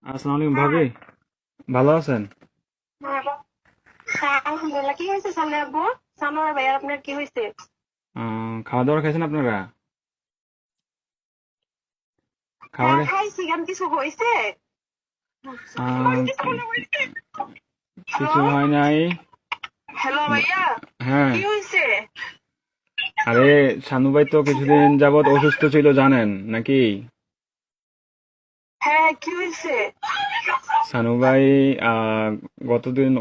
আসসালামু আলাইকুম ভাবি, ভালো আছেন? হ্যাঁ, আলহামদুলিল্লাহ। কি হয়েছে সামনে আব্বু? সানোয়ার ভাইয়ার আপনার কি হয়েছে? খাওয়া দাওয়া খাইছেন আপনারা? খাবার হ্যাঁ, খাইছি। কেন কিছু হয়েছে? কিছু কি- মনে হয়েছে? হ্যালো, কিছু হয় নাই। হ্যালো ভাইয়া, হ্যাঁ, কি হয়েছে? আরে শানু ভাই তো কিছুদিন যাবত অসুস্থ ছিল জানেন নাকি? হ্যাঁ, কি হয়েছে? শানু ভাই আহ,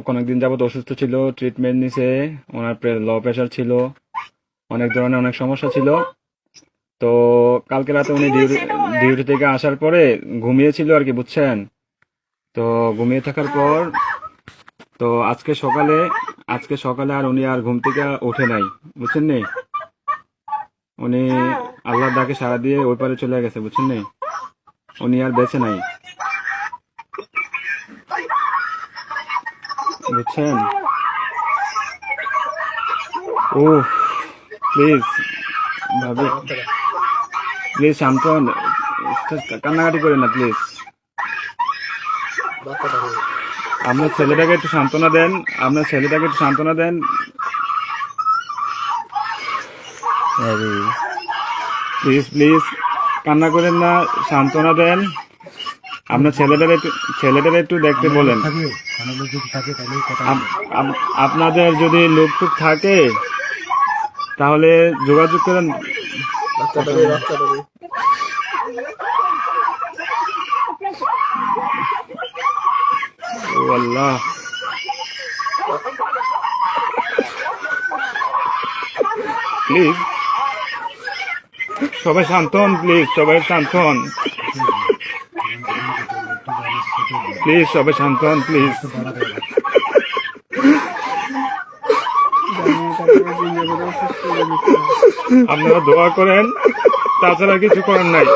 অনেকদিন যাবত অসুস্থ ছিল, ট্রিটমেন্ট নিছে। ওনার লো প্রেশার ছিল, অনেক ধরনের অনেক সমস্যা ছিল। তো কালকে রাতে আচ্ছা, কি উনি হয়েছে এটা বলেন? ডিউটি থেকে আসার পরে ঘুমিয়েছিল আর কি, বুঝছেন? তো ঘুমিয়ে থাকার হ্যাঁ, পর তো আজকে সকালে আর উনি আর ঘুম থেকে ওঠে নাই, বুঝছেন নি? উনি হ্যাঁ। আল্লাহর ডাকে সাড়া দিয়ে ওই পারে চলে গেছে, বুঝছেন নি? উনি আর বেঁচে নাই, বুঝছেন? ও, প্লিজ ভাবি, প্লিজ শান্ত হন। কান্নাকাটি করেন না প্লিজ। আপনার ছেলেটাকে একটু সান্ত্বনা দেন, আপনার ছেলেটাকে একটু সান্ত্বনা দেন। আরে প্লিজ প্লিজ, কান্না করেন না, সান্ত্বনা দেন। আপনার ছেলেটারে একটু দেখতে আমরা লোক বলেন। থাকে, কোনো লোক যদি থাকে তাহলে কথা আপ- বলবো। আপনাদের যদি লোকটুক থাকে তাহলে যোগাযোগ করেন। কথা বলেন। ও আল্লাহ, প্লিজ সবাই শান্ত হন, প্লিজ সবাই শান্ত হন, এখন যেখানে যেতে হবে একটু বাইরে যেতে হবে, প্লিজ সবাই শান্ত হন, প্লিজ। একটু দাঁড়াতে হবে। আপনারা দোয়া করেন, তাছাড়া কিছু করার নাই।